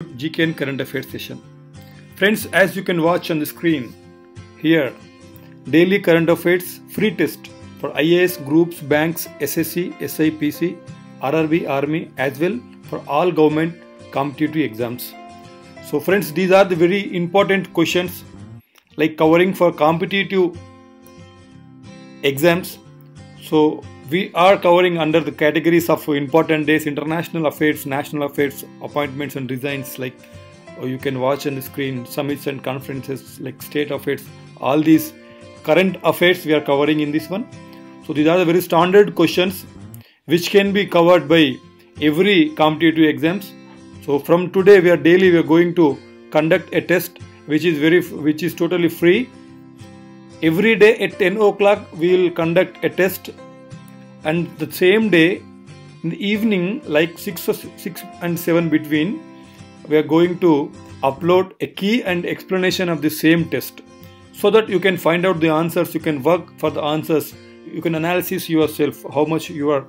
GK and current affairs session. Friends, as you can watch on the screen here, daily current affairs free test for IAS, groups, banks, SSC, SIPC, RRB, Army, as well for all government competitive exams. So friends, these are the very important questions like covering for competitive exams. So we are covering under the categories of important days, international affairs, national affairs, appointments and resigns, like you can watch on the screen, summits and conferences, like state affairs, all these current affairs we are covering in this one. So these are the very standard questions which can be covered by every competitive exams. So from today we are going to conduct a test which is totally free. Every day at 10 o'clock we will conduct a test, and the same day in the evening, like 6 and 7 between, we are going to upload a key and explanation of the same test, so that you can find out the answers, you can work for the answers, you can analyze yourself how much you are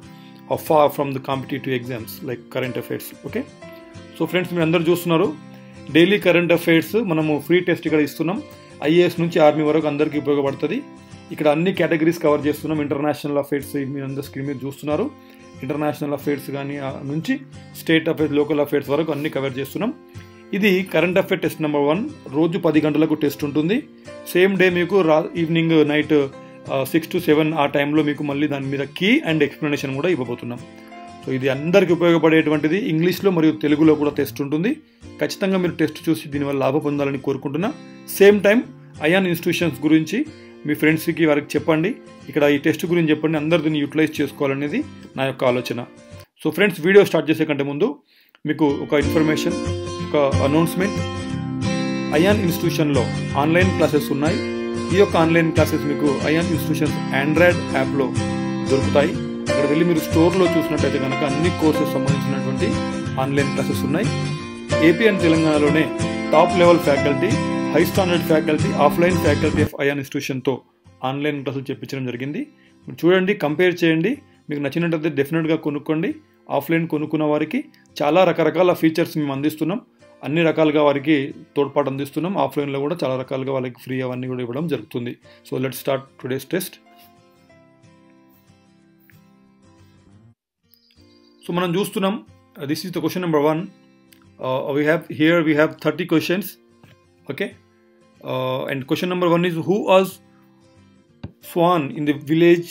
far from the competitive exams like current affairs. Okay, so friends, మీరు అందరూ చూస్తున్నారు daily current affairs మనము free test ఇక్కడ ఇస్తున్నాం. IAS నుంచి army వరకు అందరికీ ఉపయోగపడుతుంది. ఇక్కడ అన్ని కేటగిరీస్ కవర్ చేస్తున్నాం. ఇంటర్నేషనల్ అఫైర్స్ మీరు అందరూ స్క్రీన్ మీద చూస్తున్నారు. ఇంటర్నేషనల్ అఫైర్స్ కానీ నుంచి స్టేట్ అఫైర్స్, లోకల్ అఫైర్స్ వరకు అన్ని కవర్ చేస్తున్నాం. ఇది కరెంట్ అఫైర్ టెస్ట్ నెంబర్ 1. రోజు 10 గంటలకు టెస్ట్ ఉంటుంది. సేమ్ డే మీకు ఈవినింగ్ నైట్ 6 to 7 ఆ టైంలో మీకు మళ్ళీ దాని మీద కీ అండ్ ఎక్స్ప్లెనేషన్ కూడా ఇవ్వబోతున్నాం. సో ఇది అందరికీ ఉపయోగపడేటువంటిది. ఇంగ్లీష్లో మరియు తెలుగులో కూడా టెస్ట్ ఉంటుంది. ఖచ్చితంగా మీరు టెస్ట్ చూసి దీనివల్ల లాభం పొందాలని కోరుకుంటున్నా. సేమ్ టైం అయాన్ ఇన్స్టిట్యూషన్స్ గురించి మీ ఫ్రెండ్స్కి వారికి చెప్పండి, ఇక్కడ ఈ టెస్ట్ గురించి చెప్పండి, అందరు దీన్ని యూటిలైజ్ చేసుకోవాలనేది నా యొక్క ఆలోచన. సో ఫ్రెండ్స్, వీడియో స్టార్ట్ చేసే కంటే ముందు మీకు ఒక ఇన్ఫర్మేషన్, ఒక అనౌన్స్మెంట్. అయాన్ ఇన్స్టిట్యూషన్లో ఆన్లైన్ క్లాసెస్ ఉన్నాయి. ఈ యొక్క ఆన్లైన్ క్లాసెస్ మీకు అయాన్ ఇన్స్టిట్యూషన్స్ ఆండ్రాయిడ్ యాప్లో దొరుకుతాయి. అక్కడ వెళ్ళి మీరు స్టోర్లో చూసినట్టయితే కనుక అన్ని కోర్సెస్ సంబంధించినటువంటి ఆన్లైన్ క్లాసెస్ ఉన్నాయి. ఏపీ అండ్ తెలంగాణలోనే top level faculty, high standard faculty, offline faculty of Ayaan ఇన్స్టిట్యూషన్తో ఆన్లైన్ క్లాసులు చెప్పించడం జరిగింది. చూడండి, కంపేర్ చేయండి, మీకు నచ్చినట్టయితే డెఫినెట్గా కొనుక్కోండి. ఆఫ్లైన్ కొనుక్కున్న వారికి చాలా రకరకాల ఫీచర్స్ మేము అందిస్తున్నాం, అన్ని రకాలుగా వారికి తోడ్పాటు అందిస్తున్నాం. ఆఫ్లైన్లో కూడా చాలా రకాలుగా వాళ్ళకి ఫ్రీ అవన్నీ కూడా ఇవ్వడం జరుగుతుంది. So let's start today's test. So మనం చూస్తున్నాం, this is the question number 1. we have 30 questions. Okay, and question number 1 is, who was sworn in the village,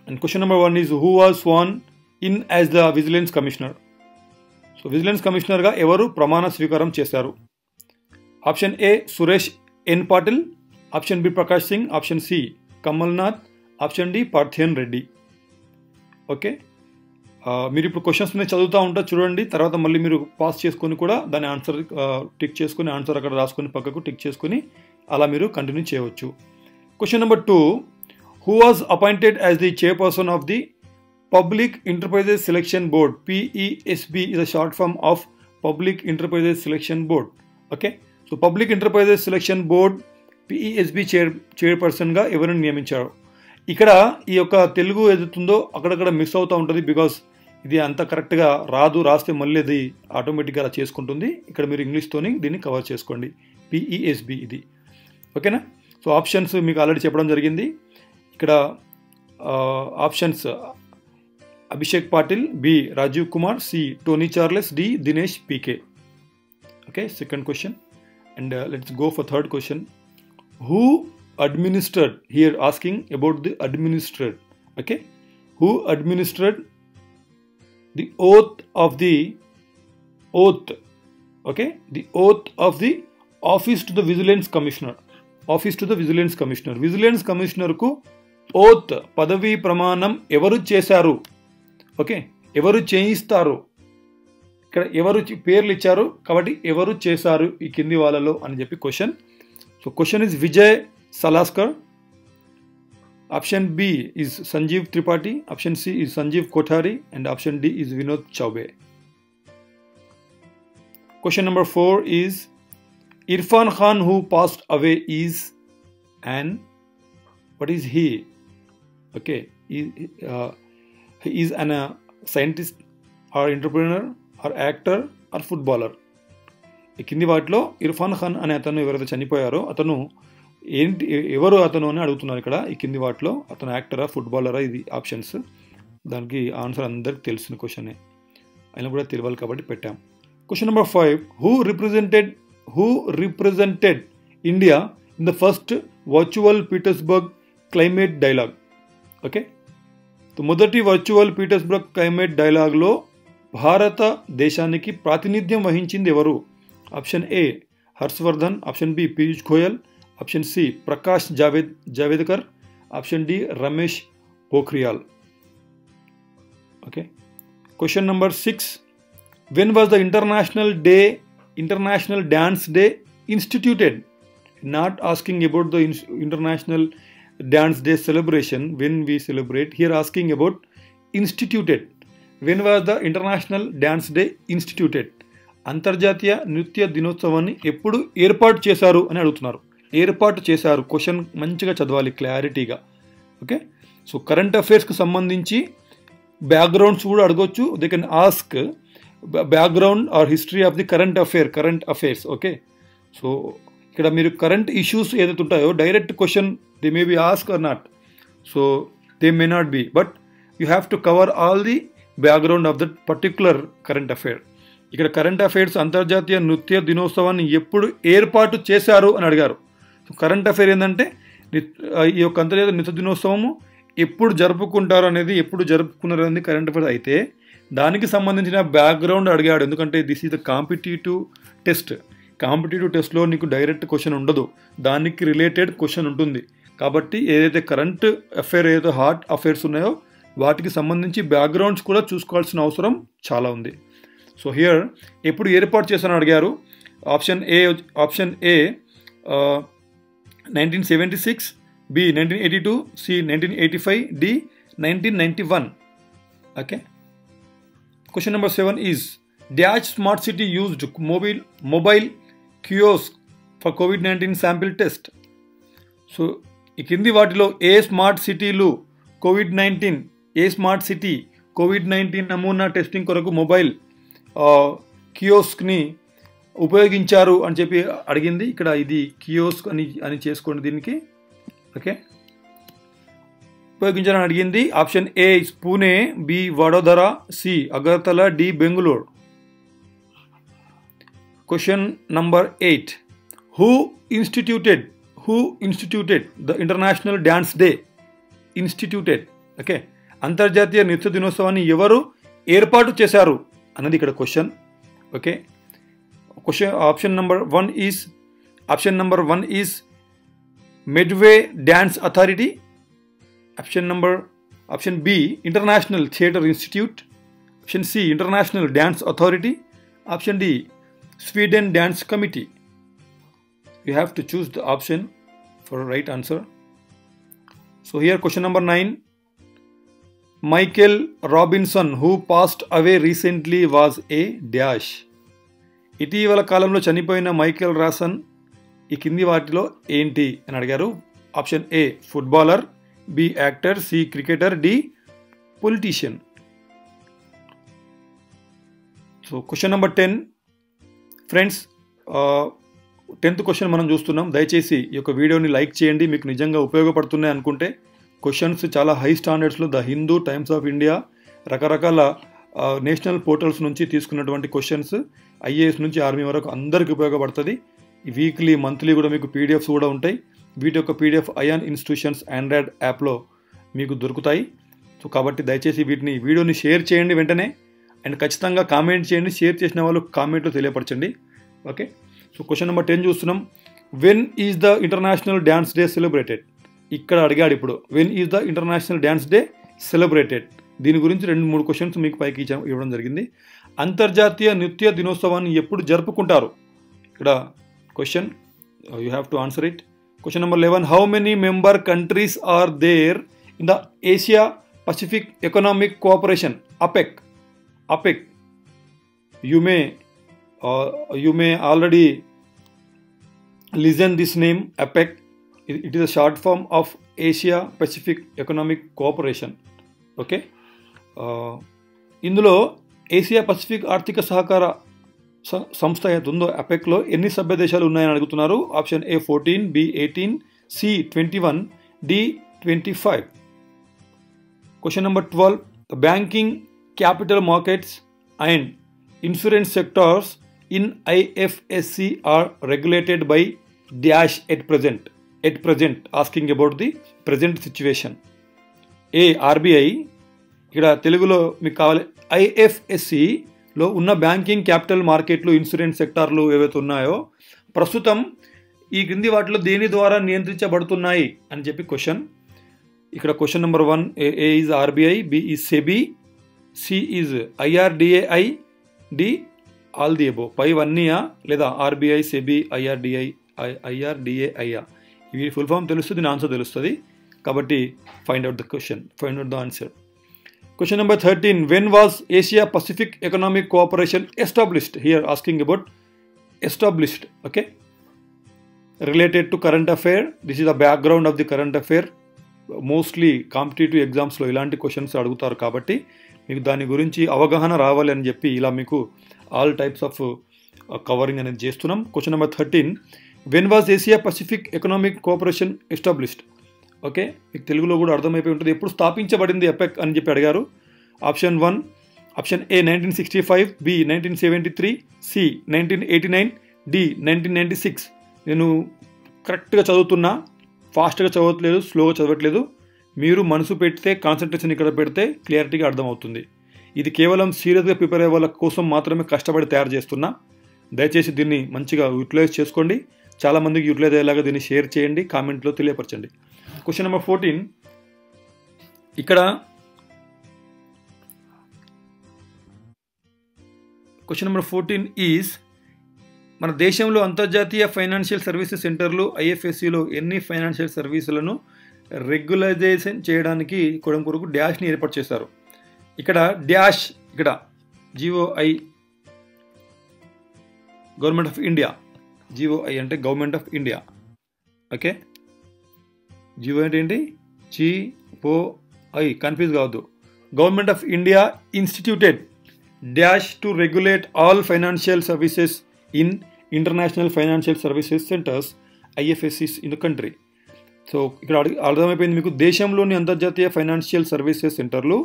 and question number 1 is, who was sworn in as the vigilance commissioner. So vigilance commissioner ga evaru pramana swikaram chesaru? Option A, Suresh N Patil. Option B, Prakash Singh. Option C, Kamal Nath. Option D, Parthian Reddy. Okay, మీరు ఇప్పుడు questions మీద చదువుతూ ఉంటా చూడండి, తర్వాత మళ్ళీ మీరు pass చేసుకొని కూడా దాని ఆన్సర్ టిక్ చేసుకొని, ఆన్సర్ అక్కడ రాసుకొని పక్కకు టిక్ చేసుకొని అలా మీరు కంటిన్యూ చేయవచ్చు. Question number 2, who was appointed as the chairperson of the public enterprises selection board? PESB is a short form of Public Enterprises Selection Board. Okay, so public enterprises selection board PESB చైర్పర్సన్గా ఎవరిని నియమించారు? ఇక్కడ ఈ యొక్క తెలుగు ఏదైతుందో అక్కడక్కడ miss అవుతూ ఉంటుంది, బికాస్ ఇది అంత కరెక్ట్గా రాదు, రాస్తే మళ్ళీ అది ఆటోమేటిక్గా అలా చేసుకుంటుంది. ఇక్కడ మీరు ఇంగ్లీష్తోని దీన్ని కవర్ చేసుకోండి, PESB ఇది. ఓకేనా? సో ఆప్షన్స్ మీకు ఆల్రెడీ చెప్పడం జరిగింది. ఇక్కడ options Abhishek Patil, B Rajeev Kumar, C Tony Charles, D Dinesh PK. Okay, second question. And let's go for third question. Who administered, here asking about the administered. Okay, who administered the oath of the okay, the oath of the office to the vigilance commissioner? Office to the vigilance commissioner, vigilance commissioner ku oath పదవీ ప్రమాణం ఎవరు చేశారు? Okay, ఎవరు చేయిస్తారు? ఇక్కడ ఎవరు పేర్లు ఇచ్చారు కాబట్టి ఎవరు చేశారు ఈ కింది వాళ్ళలో అని చెప్పి question. So question is Vijay Salaskar. Option B is Sanjeev Tripathi. Option C is Sanjeev Kothari, and option D is Vinod Chaube. Question number 4 is, Irfan Khan, who passed away, is an, what is he? Okay, he is an scientist or entrepreneur or actor or footballer? ఈ కింది వాటిలో ఇర్ఫాన్ ఖాన్ అనే అతను ఎవరైతే చనిపోయారో అతను ఎవరు అతను అని అడుగుతున్నారు ఇక్కడ. ఈ కింది వాటిలో అతను యాక్టరా, ఫుట్బాలరా? ఇది ఆప్షన్స్. దానికి ఆన్సర్ అందరికి తెలిసిన క్వశ్చనే, అయినా కూడా తెలియాలి కాబట్టి పెట్టాం. Question number 5, who represented India in the first virtual Petersberg climate dialogue? Okay, మొదటి వర్చువల్ పీటర్స్బర్గ్ క్లైమేట్ డైలాగ్లో భారతదేశానికి ప్రాతినిధ్యం వహించింది ఎవరు? Option A Harshvardhan, option B Piyush Goyal, option C Prakash Javadekar, option D Ramesh Pokhriyal. Okay, question number 6, when was the international dance day instituted? Not asking about the international dance day celebration when we celebrate, here asking about instituted. When was the international dance day instituted? అంతర్జాతీయ నృత్య దినోత్సవాన్ని ఎప్పుడు ఏర్పాటు చేశారు అని అడుగుతున్నారు. ఏర్పాటు చేశారు, క్వశ్చన్ మంచిగా చదవాలి క్లారిటీగా. ఓకే, సో కరెంట్ అఫైర్స్కి సంబంధించి బ్యాక్గ్రౌండ్స్ కూడా అడగొచ్చు. They can ask background or history of the current affairs. Okay, so ఇక్కడ మీరు కరెంట్ ఇష్యూస్ ఏదైతే ఉంటాయో direct question they may be ask or not, so they may not be, but you have to cover all the background of that particular current affair. ఇక్కడ current affairs అంతర్జాతీయ నృత్య దినోత్సవాన్ని ఎప్పుడు ఏర్పాటు చేశారు అని అడిగారు. సో కరెంట్ అఫైర్ ఏంటంటే ఈ యొక్క అంతర్జాతీయ నృత్య దినోత్సవము ఎప్పుడు జరుపుకుంటారు అనేది, ఎప్పుడు జరుపుకున్నారు అనేది కరెంట్ అఫైర్ అయితే దానికి సంబంధించిన బ్యాక్గ్రౌండ్ అడిగాడు. ఎందుకంటే this is the competitive test. Competitive టెస్ట్లో నీకు డైరెక్ట్ క్వశ్చన్ ఉండదు, దానికి రిలేటెడ్ క్వశ్చన్ ఉంటుంది. కాబట్టి ఏదైతే కరెంట్ అఫైర్ ఏదైతే హాట్ అఫైర్స్ ఉన్నాయో వాటికి సంబంధించి బ్యాక్గ్రౌండ్స్ కూడా చూసుకోవాల్సిన అవసరం చాలా ఉంది. సో హియర్ ఎప్పుడు ఏర్పాటు చేశారని అడిగారు. Option A 1976, B 1982, C 1985, D 1991. Okay, question number 7 is dash smart city used mobile kiosk for COVID-19 sample test? So ఈ కింది వాటిలో ఏ స్మార్ట్ సిటీ కోవిడ్-19 నమూనా టెస్టింగ్ కొరకు మొబైల్ కియోస్క్ని ఉపయోగించారు అని చెప్పి అడిగింది. ఇక్కడ ఇది కియోస్క్ అని చేసుకోండి దీనికి. ఓకే, ఉపయోగించారని అడిగింది. Option A Pune, B Vadodara, C Agartala, D Bengaluru. Question number 8, who instituted the international dance day? Instituted. Okay, అంతర్జాతీయ నృత్య దినోత్సవాన్ని ఎవరు ఏర్పాటు చేశారు అన్నది ఇక్కడ question. Okay, option number 1 is Medway dance authority. Option B international theatre institute, option C international dance authority, option D Sweden dance committee. You have to choose the option for a right answer. So here question number 9, Michael Robinson who passed away recently was a dash. ఇటీవల కాలంలో చనిపోయిన Michael రాసన్ ఈ కింది వాటిలో ఏంటి అని అడిగారు. Option A footballer, B actor, C cricketer, D politician. So question number 10 friends, 10th question మనం చూస్తున్నాం. దయచేసి ఈ యొక్క వీడియోని లైక్ చేయండి, మీకు నిజంగా ఉపయోగపడుతున్నాయి అనుకుంటే. క్వశ్చన్స్ చాలా హై స్టాండర్డ్స్లో the Hindu, Times of India, రకరకాల నేషనల్ పోర్టల్స్ నుంచి తీసుకున్నటువంటి క్వశ్చన్స్, ఐఏఎస్ నుంచి ఆర్మీ వరకు అందరికీ ఉపయోగపడుతుంది. వీక్లీ, మంత్లీ కూడా మీకు పీడిఎఫ్స్ కూడా ఉంటాయి. వీటి యొక్క పీడిఎఫ్ అయాన్ ఇన్స్టిట్యూషన్స్ ఆండ్రాయిడ్ యాప్లో మీకు దొరుకుతాయి. సో కాబట్టి దయచేసి వీడియోని షేర్ చేయండి వెంటనే, అండ్ ఖచ్చితంగా కామెంట్ చేయండి. షేర్ చేసిన వాళ్ళు కామెంట్లో తెలియపరచండి. ఓకే, సో క్వశ్చన్ నెంబర్ 10 చూస్తున్నాం. When is the international dance day celebrated? ఇక్కడ అడిగాడు ఇప్పుడు, when is the international dance day celebrated? దీని గురించి 2-3 క్వశ్చన్స్ మీకు పైకి ఇవ్వడం జరిగింది. అంతర్జాతీయ నృత్య దినోత్సవాన్ని ఎప్పుడు జరుపుకుంటారు? ఇక్కడ question, you have to answer it. Question number 11, how many member countries are there in the Asia Pacific Economic Cooperation, APEC? You may already listen this name, APEC. It is a short form of Asia Pacific Economic Cooperation. Okay, ఇందులో Asia Pacific ఆర్థిక సహకార సంస్థ ఏదైతే ఉందో అపెక్లో ఎన్ని సభ్య దేశాలు ఉన్నాయని అడుగుతున్నారు. Option A 14, B 18, C 21, D 25. Question number 12. Banking, capital markets and insurance sectors in IFSC are regulated by dash at present, asking about the present situation. A RBI, ఇక్కడ తెలుగులో మీకు కావాలి, ఐఎఫ్ఎస్సిలో ఉన్న బ్యాంకింగ్, క్యాపిటల్ మార్కెట్లు, ఇన్సూరెన్స్ సెక్టార్లు ఏవైతే ఉన్నాయో ప్రస్తుతం ఈ క్రింది వాటిలో దేని ద్వారా నియంత్రించబడుతున్నాయి అని చెప్పి క్వశ్చన్. ఇక్కడ question number 1, A is RBI, B is SEBI, C is IRDAI, D all the above. పైవన్నీయా లేదా ఆర్బీఐ, సెబీ, ఐఆర్డిఏఐయా? ఇవి ఫుల్ ఫామ్ తెలుస్తుంది, ఆన్సర్ తెలుస్తుంది. కాబట్టి find out the answer. Question number 13. When was Asia Pacific Economic cooperation established? Here asking about established. Okay, related to current affair. This is the background of the current affair. Mostly competitive ఎగ్జామ్స్లో ఇలాంటి questions అడుగుతారు కాబట్టి మీకు దాని గురించి అవగాహన రావాలి అని చెప్పి ఇలా మీకు ఆల్ టైప్స్ ఆఫ్ కవరింగ్ అనేది చేస్తున్నాం. Question number 13. When was Asia Pacific Economic cooperation established? Okay, మీకు తెలుగులో కూడా అర్థమైపోయి ఉంటుంది. ఎప్పుడు స్థాపించబడింది అపెక్ అని చెప్పి అడిగారు. Option 1, option A 1965, B 1973, C 1989, D 1996. నేను కరెక్ట్గా చదువుతున్నా, ఫాస్ట్గా చదవట్లేదు, స్లోగా చదవట్లేదు. మీరు మనసు పెడితే, కాన్సన్ట్రేషన్ ఇక్కడ పెడితే క్లియారిటీగా అర్థమవుతుంది. ఇది కేవలం సీరియస్గా ప్రిపేర్ అయ్యే వాళ్ళ కోసం మాత్రమే కష్టపడి తయారు చేస్తున్నా. దయచేసి దీన్ని మంచిగా యూటిలైజ్ చేసుకోండి. చాలామందికి యూటిలైజ్ అయ్యేలాగా దీన్ని షేర్ చేయండి, కామెంట్లో తెలియపరచండి. Question number 14. ఇక్కడ క్వశ్చన్ నెంబర్ 14 ఈజ్, మన దేశంలో అంతర్జాతీయ ఫైనాన్షియల్ సర్వీసెస్ సెంటర్లు ఐఎఫ్ఎస్సిలో ఎన్ని ఫైనాన్షియల్ సర్వీసులను రెగ్యులైజేషన్ చేయడానికి కొరకు డాష్ని ఏర్పాటు చేశారు. ఇక్కడ డాష్, ఇక్కడ GOI, government of India. GOI అంటే government of India. Okay, GO అంటే ఏంటి? జిఓఐ, కన్ఫ్యూజ్ కావద్దు. Government of India instituted dash to regulate all financial services in international financial services centres IFSCs in the country. So ఇక్కడ అర్థమైపోయింది మీకు, దేశంలోని అంతర్జాతీయ financial services సెంటర్లు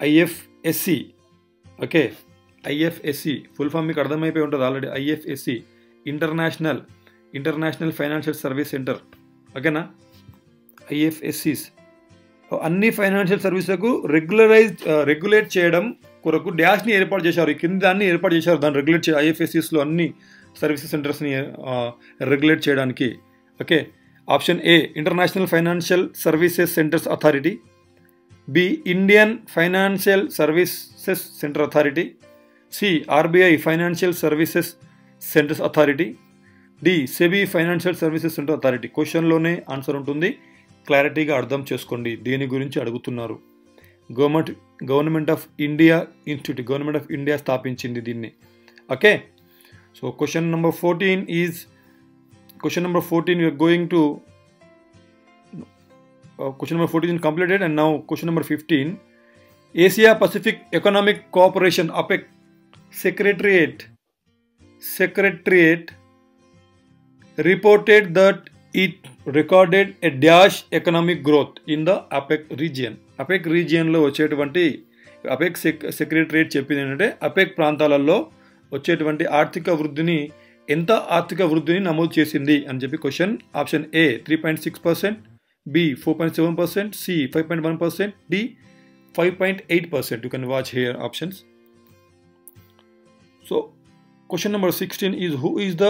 IFSC. Okay, IFSC full form మీకు అర్థమైపోయి ఉంటుంది already. IFSC international financial service centre. ఓకేనా? ఐఎఫ్ఎస్సిస్ అన్ని ఫైనాన్షియల్ సర్వీసులకు రెగ్యులేట్ చేయడం కొరకు డాష్ని ఏర్పాటు చేశారు. ఈ కింద దాన్ని ఏర్పాటు చేశారు, దాన్ని రెగ్యులేట్ ఐఎఫ్ఎస్సిస్లో అన్ని సర్వీసెస్ సెంటర్స్ని రెగ్యులేట్ చేయడానికి. Okay, option A international financial services centres authority, B Indian financial services centre authority, C RBI financial services centres authority, D SEBI financial services centre authority. క్వశ్చన్లోనే ఆన్సర్ ఉంటుంది, క్లారిటీగా అర్థం చేసుకోండి దేని గురించి అడుగుతున్నారు. Government of India institute, government of India స్థాపించింది దీన్ని. Okay, so question number 14 is, question number 14 we are going to question number 14 is completed, and now question number 15. Asia Pacific Economic Cooperation APEC Secretariat reported that it recorded a dash economic growth in the APEC region. APEC region లో వచ్చేటువంటి APEC secretariat చెప్పింది ఏంటంటే APEC ప్రాంతాలలో వచ్చేటువంటి ఆర్థిక వృద్ధిని, ఎంత ఆర్థిక వృద్ధిని నమోదు చేసింది అని చెప్పి question. Option A 3.6%, B 4.7%, C 5.1%, D 5.8%. You can watch here options. So question number 16 is, who is the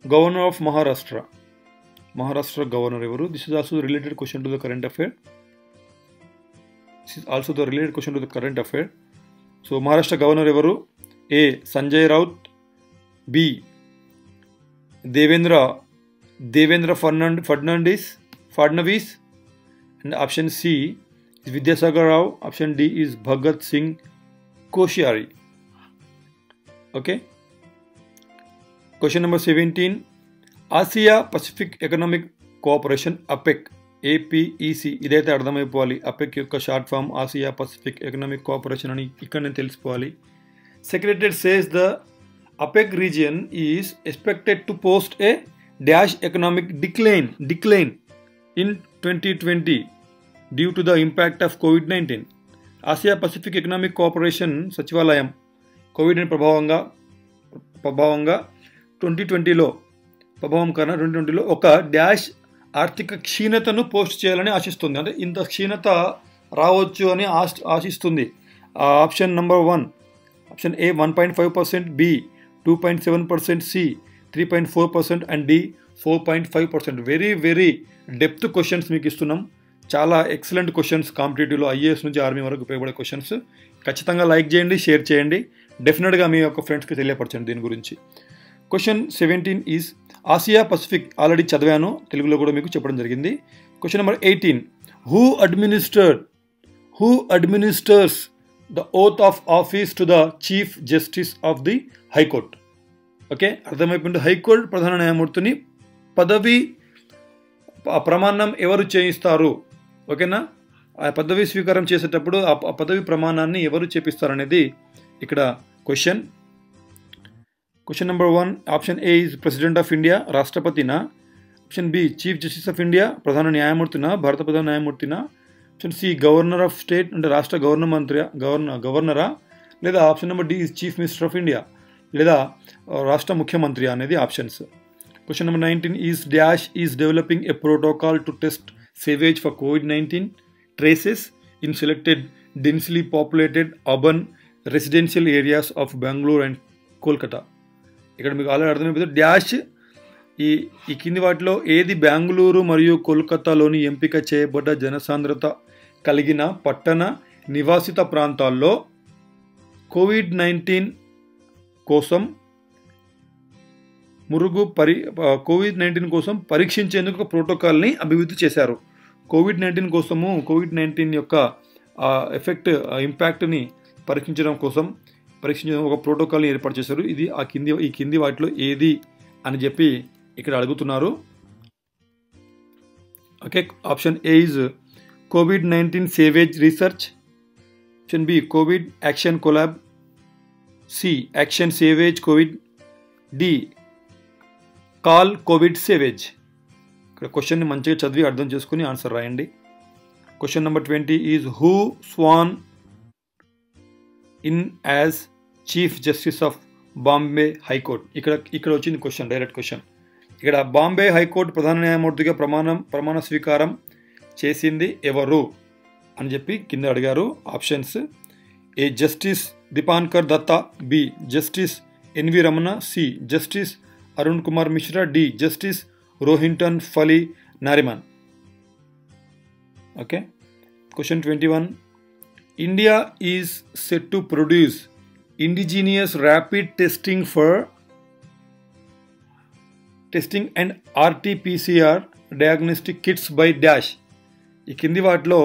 governor of Maharashtra? Maharashtra governor ఎవరు? This is also related question to the current affair. So Maharashtra governor ఎవరు? A Sanjay Raut, B Devendra Fadnavis, and option C is Vidyasagar Rao, option D is Bhagat Singh Koshyari. Okay, question number 17. Asia Pacific Economic Cooperation APEC, APEC ఇదైతే అర్థమైపోవాలి. APEC యొక్క short form Asia Pacific Economic Cooperation అని ఇక్కడ నేను తెలుసుకోవాలి. Secretary says the APEC region is expected to post a dash economic decline in 2020 due to the impact of COVID-19. Asia Pacific Economic cooperation సచివాలయం Covid ప్రభావంగా 2020లో ఒక dash ఆర్థిక క్షీణతను post చేయాలని ఆశిస్తుంది. అంటే ఇంత క్షీణత రావచ్చు అని ఆశిస్తుంది. Option number 1, option A 1.5%, B 2.7%, C 3.4% and D 4.5%. Very depth questions మీకు ఇస్తున్నాం. చాలా ఎక్సలెంట్ క్వశ్చన్స్, కాంపిటేటివ్లో ఐఏఎస్ నుంచి ఆర్మీ వరకు ఉపయోగపడే క్వశ్చన్స్. ఖచ్చితంగా లైక్ చేయండి, షేర్ చేయండి, డెఫినెట్గా మీ యొక్క ఫ్రెండ్స్కి తెలియపరచండి దీని గురించి. Question 17 is Asia Pacific. Already చదివాను, తెలుగులో కూడా మీకు చెప్పడం జరిగింది. Question number 18, who administers the oath of office to the chief justice of the high court. Okay, అర్థమైపోయింది. హైకోర్టు ప్రధాన న్యాయమూర్తిని పదవి ప్రమాణం ఎవరు చేయిస్తారు? ఓకేనా, ఆ పదవి స్వీకారం చేసేటప్పుడు ఆ పదవి ప్రమాణాన్ని ఎవరు చేపిస్తారు ఇక్కడ question. Question number 1, option A is president of India, రాష్ట్రపతినా? Option B chief justice of India, ప్రధాన న్యాయమూర్తినా, భారత ప్రధాన న్యాయమూర్తినా? Option C governor of state, అంటే రాష్ట్ర గవర్నరా? లేదా option number D is chief minister of India, లేదా రాష్ట్ర ముఖ్యమంత్రి అనేది options. Question number 19 is dash is developing a protocol to test sewage for COVID-19 traces in selected densely populated urban residential areas of Bangalore and Kolkata. ఇక్కడ మీకు already అర్థమైపోతుంది. Dash ఈ కింది వాటిలో ఏది బెంగళూరు మరియు కోల్కతాలోని ఎంపిక చేయబడ్డ జనసాంద్రత కలిగిన పట్టణ నివాసిత ప్రాంతాల్లో కోవిడ్-19 కోసం కోవిడ్-19 కోసం పరీక్షించేందుకు ఒక ప్రోటోకాల్ని అభివృద్ధి చేశారు. కోవిడ్-19 యొక్క ఎఫెక్ట్, ఇంపాక్ట్ని పరీక్షించడం ఒక ప్రోటోకాల్ని ఏర్పాటు చేశారు. ఇది ఈ కింది వాటిలో ఏది అని చెప్పి ఇక్కడ అడుగుతున్నారు. ఓకే, ఆప్షన్ ఏ ఇస్ కోవిడ్-19 sewage research, option B COVID action collab, C action sewage COVID, D call COVID sewage. ఇక్కడ క్వశ్చన్ని మంచిగా చదివి అర్థం చేసుకుని ఆన్సర్ రాయండి. Question number 20 is who sworn in as chief justice of Bombay high court. ఇక్కడ వచ్చింది క్వశ్చన్, డైరెక్ట్ క్వశ్చన్. ఇక్కడ బాంబే హైకోర్టు ప్రధాన న్యాయమూర్తిగా ప్రమాణ స్వీకారం చేసింది ఎవరు అని చెప్పి కింద అడిగారు. Options A justice Dipankar Datta, B justice N V Ramana, C justice Arun Kumar Mishra, D justice Rohinton Fali Nariman. Okay, question 21, India is set to produce indigenous rapid testing and RTPCR diagnostic kits by dash. ఈ కింది వాటిలో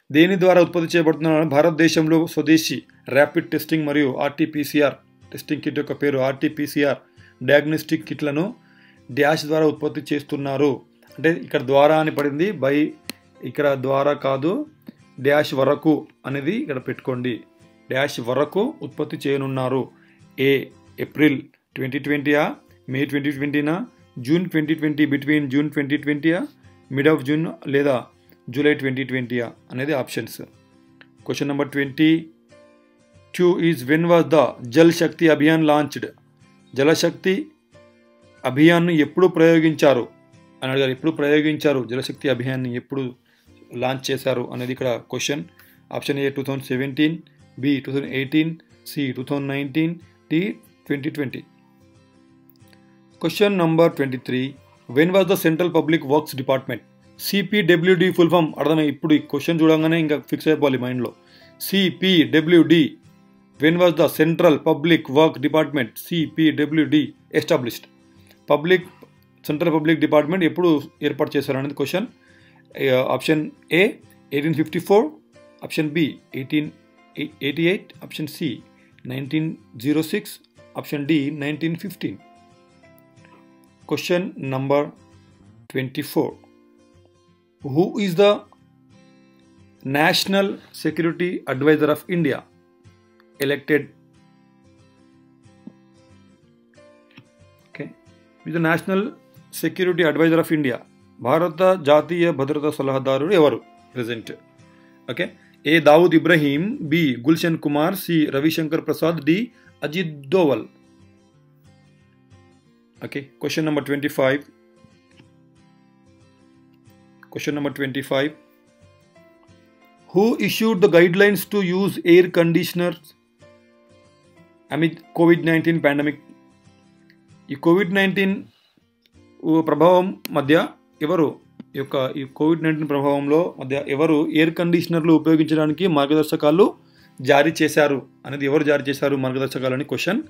దేని ద్వారా ఉత్పత్తి చేయబడుతున్న భారతదేశంలో స్వదేశీ ర్యాపిడ్ టెస్టింగ్ మరియు ఆర్టీపీసీఆర్ టెస్టింగ్ కిట్ యొక్క పేరు ఆర్టీపీసీఆర్ డయాగ్నోస్టిక్ కిట్లను డాష్ ద్వారా ఉత్పత్తి చేస్తున్నారు. అంటే ఇక్కడ ద్వారా అని పడింది, బై ఇక్కడ ద్వారా కాదు, డాష్ వరకు అనేది ఇక్కడ పెట్టుకోండి. డాష్ వరకు ఉత్పత్తి చేయనున్నారు. A April 2020, May 2020, June 2020, between June 2020, mid of June లేదా జూలై 2020 అనేది ఆప్షన్స్. Question number 22 is when was the Jal Shakti Abhiyan launched. Jalshakti అభియాన్ను ఎప్పుడు ప్రయోగించారు అని అడిగారు. ఎప్పుడు ప్రయోగించారు జలశక్తి అభియాన్ని, ఎప్పుడు లాంచ్ చేశారు అనేది ఇక్కడ question. Option A 2017, B 2018, C 2019, D 2020. Question number 23, when was the Central public works department. CPWD full form అర్థమై ఇప్పుడు ఈ క్వశ్చన్ చూడంగానే ఇంకా ఫిక్స్ అయిపోవాలి మైండ్లో. CPWD, when was the Central Public Work Department CPWD established? Central Public Department ఎప్పుడు ఏర్పాటు చేశారు అనేది question. Option A 1854, option B 1888, option C 1906, option D 1915. Question number 24, who is the National Security Advisor of India elected okay, ఇది national security advisor of India, భారత జాతీయ భద్రతా సలహాదారుడు ఎవరు present? Okay, A Dawood Ibrahim, B Gulshan Kumar, C Ravishankar Prasad, D Ajit Doval. Okay, question number 25. Question number 25. Who issued the guidelines to use air conditioners amid COVID-19 pandemic? ఈ COVID-19 ప్రభావం మధ్య ఎవరు ఈ కోవిడ్-19 ప్రభావంలో మధ్య ఎవరు ఎయిర్ కండిషనర్లు ఉపయోగించడానికి మార్గదర్శకాలు జారీ చేశారు అనేది ఎవరు జారీ చేశారు మార్గదర్శకాలు అని question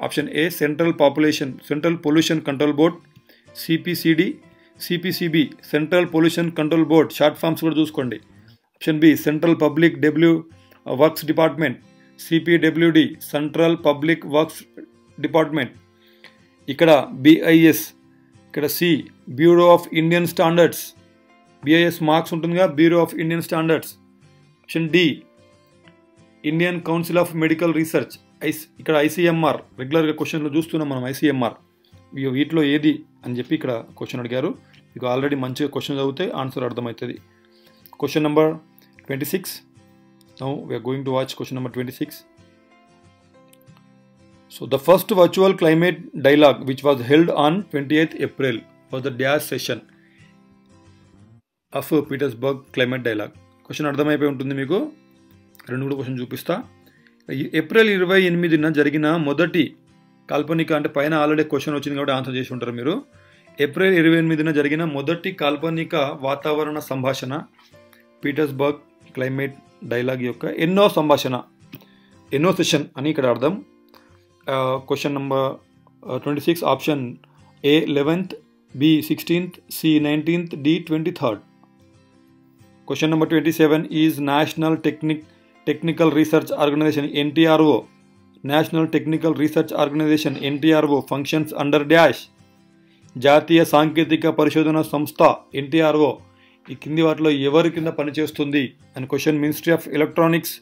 option A central pollution control board, CPCB central pollution control board, short forms కూడా చూసుకోండి. Option B central public works department, CPWD central public works department. ఇక్కడ బిఐఎస్, ఇక్కడ C bureau of Indian standards, BIS marks ఉంటుందిగా, bureau of Indian standards. Option D Indian council of medical research, ఇక్కడ ICMR, రెగ్యులర్గా క్వశ్చన్లో చూస్తున్నాం మనం ICMR. వీటిలో ఏది అని చెప్పి ఇక్కడ క్వశ్చన్ అడిగారు. మీకు ఆల్రెడీ మంచిగా క్వశ్చన్ చదివితే ఆన్సర్ అర్థమవుతుంది. Question number 26. Now we're going to watch question number 26. So the first virtual climate dialogue which was held on 28th April was the dash session of Petersburg climate dialogue. Question అర్థమైపోయి ఉంటుంది మీకు. రెండు కూడా question చూపిస్తా. April 28న జరిగిన మొదటి కాల్పనిక, అంటే పైన ఆల్రెడీ క్వశ్చన్ వచ్చింది కాబట్టి ఆన్సర్ చేసి ఉంటారు మీరు. ఏప్రిల్ 28న జరిగిన మొదటి కాల్పనిక వాతావరణ సంభాషణ పీటర్స్బర్గ్ క్లైమేట్ డైలాగ్ యొక్క ఎన్నో సెషన్ అని ఇక్కడ అర్థం. Question number 26 option A 11th, B 16th, C 19th, D 23rd. Question number 27 is National technical research organisation NTRO. National technical research organisation NTRO functions under dash. జాతీయ సాంకేతిక పరిశోధన సంస్థ NTRO ఈ కింది వాటిలో ఎవరి కింద పనిచేస్తుంది అని క్వశ్చన్. Ministry of Electronics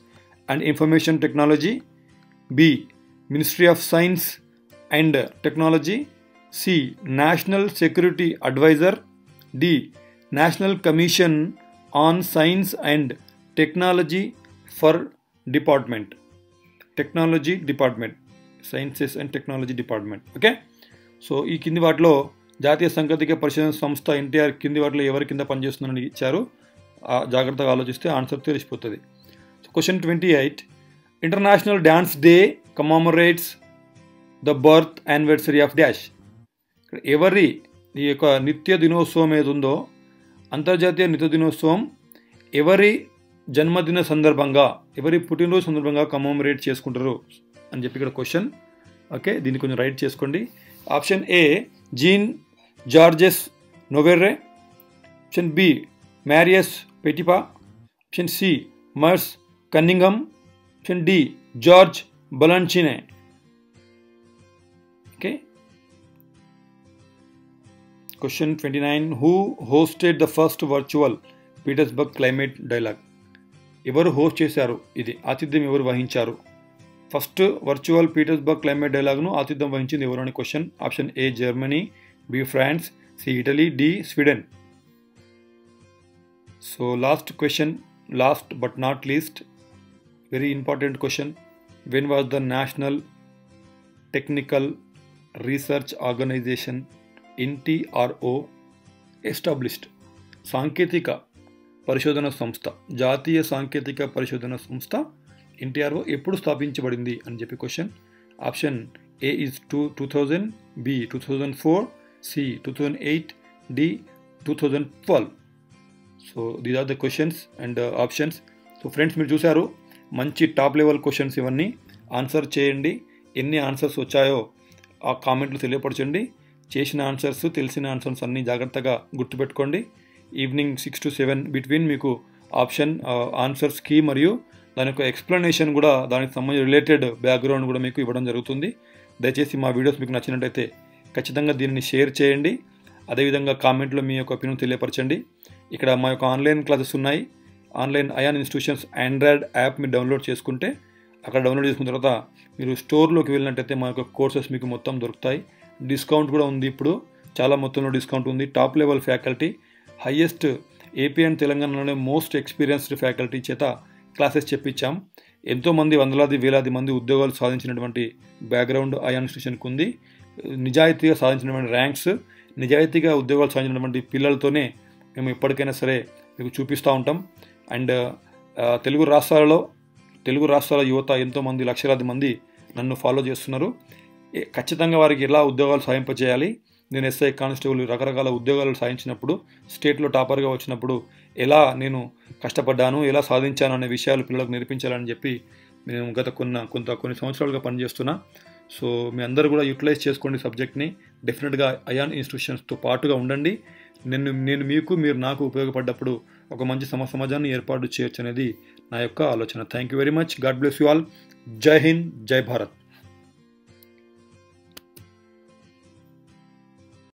and Information Technology, B Ministry of Science and Technology, C National security Adviser, D National Commission on Science and Technology for department, sciences and technology department. Okay, so ఈ కింది వాటిలో జాతీయ సాంకేతిక పరిశోధన సంస్థ NTR కింది వాటిలో ఎవరి కింద పనిచేస్తుందని ఇచ్చారు. జాగ్రత్తగా ఆలోచిస్తే ఆన్సర్ తెలిసిపోతుంది. Question 28. International dance day commemorates the birth anniversary of dash. ఎవరి ఈ యొక్క నిత్య దినోత్సవం ఏదుందో, అంతర్జాతీయ నిత్య దినోత్సవం ఎవరి జన్మదిన సందర్భంగా, ఎవరి పుట్టినరోజు సందర్భంగా కమామరేట్ చేసుకుంటారు అని చెప్పి ఇక్కడ క్వశ్చన్. ఓకే, దీన్ని కొంచెం రైట్ చేసుకోండి. Option A Jean Georges Noverre, option B Marius Petipa, option C Merce Cunningham, option D George Balanchine. Okay, question 29. Who hosted the first virtual Petersberg climate dialogue? ఎవరు host చేశారు? ఇది ఆతిథ్యం ఎవరు వహించారు? First virtual Petersberg climate డైలాగ్ను ఆతిథ్యం వహించింది ఎవరు అని question. Option A Germany, B France, C Italy, D Sweden. So last question, last but not least, very important question. When was the national technical research organisation NTRO established? సాంకేతిక పరిశోధన సంస్థ, జాతీయ సాంకేతిక పరిశోధన సంస్థ NTRO ఎప్పుడు స్థాపించబడింది అని చెప్పి question. Option A is 2000, B 2004, C 2008, D 2012. So these are the questions and options. So friends, మీరు చూశారు మంచి టాప్ లెవెల్ క్వశ్చన్స్ ఇవన్నీ. ఆన్సర్ చేయండి. ఎన్ని ఆన్సర్స్ వచ్చాయో ఆ కామెంట్లు తెలియపరచండి. చేసిన ఆన్సర్స్, తెలిసిన ఆన్సర్స్ అన్నీ జాగ్రత్తగా గుర్తుపెట్టుకోండి. ఈవినింగ్ 6 to 7 బిట్వీన్ మీకు ఆన్సర్స్ కీ మరియు దాని యొక్క ఎక్స్ప్లెనేషన్ కూడా, దానికి సంబంధించిన రిలేటెడ్ బ్యాక్గ్రౌండ్ కూడా మీకు ఇవ్వడం జరుగుతుంది. దయచేసి మా వీడియోస్ మీకు నచ్చినట్టయితే ఖచ్చితంగా దీనిని షేర్ చేయండి. అదేవిధంగా కామెంట్లో మీ యొక్క ఒపీనియన్ తెలియపరచండి. ఇక్కడ మా యొక్క ఆన్లైన్ క్లాసెస్ ఉన్నాయి. Online Ayan institutions Android app మీరు డౌన్లోడ్ చేసుకుంటే, అక్కడ డౌన్లోడ్ చేసుకున్న తర్వాత మీరు స్టోర్లోకి వెళ్ళినట్టయితే మా యొక్క కోర్సెస్ మీకు మొత్తం దొరుకుతాయి. డిస్కౌంట్ కూడా ఉంది. ఇప్పుడు చాలా మొత్తంలో డిస్కౌంట్ ఉంది. Top level faculty, highest AP and తెలంగాణలోనే మోస్ట్ ఎక్స్పీరియన్స్డ్ ఫ్యాకల్టీ చేత క్లాసెస్ చెప్పించాం. ఎంతోమంది వందలాది వేలాది మంది ఉద్యోగాలు సాధించినటువంటి బ్యాక్గ్రౌండ్ అయాన్ ఇన్స్టిట్యూషన్కి ఉంది. నిజాయితీగా సాధించినటువంటి ర్యాంక్స్, నిజాయితీగా ఉద్యోగాలు సాధించినటువంటి పిల్లలతోనే మేము ఎప్పటికైనా సరే మీకు చూపిస్తూ ఉంటాం. అండ్ తెలుగు రాష్ట్రాల యువత ఎంతోమంది లక్షలాది మంది నన్ను ఫాలో చేస్తున్నారు. ఖచ్చితంగా వారికి ఎలా ఉద్యోగాలు సాధింపజేయాలి, నేను ఎస్ఐ కానిస్టేబుల్ రకరకాల ఉద్యోగాలు సాధించినప్పుడు, స్టేట్లో టాపర్గా వచ్చినప్పుడు ఎలా నేను కష్టపడ్డాను, ఎలా సాధించాను అనే విషయాలు పిల్లలకు నేర్పించాలని చెప్పి నేను గత కొన్ని సంవత్సరాలుగా పనిచేస్తున్నా. సో మీ అందరూ కూడా యూటిలైజ్ చేసుకోండి సబ్జెక్ట్ని. డెఫినెట్గా అయాన్ ఇన్స్టిట్యూషన్స్తో పాటుగా ఉండండి. నేను మీకు, మీరు నాకు ఉపయోగపడ్డప్పుడు ఒక మంచి సమాజాన్ని ఏర్పాటు చేయొచ్చు అనేది నా యొక్క ఆలోచన. Thank you very much. God bless you all. జై హింద్, జై భారత్.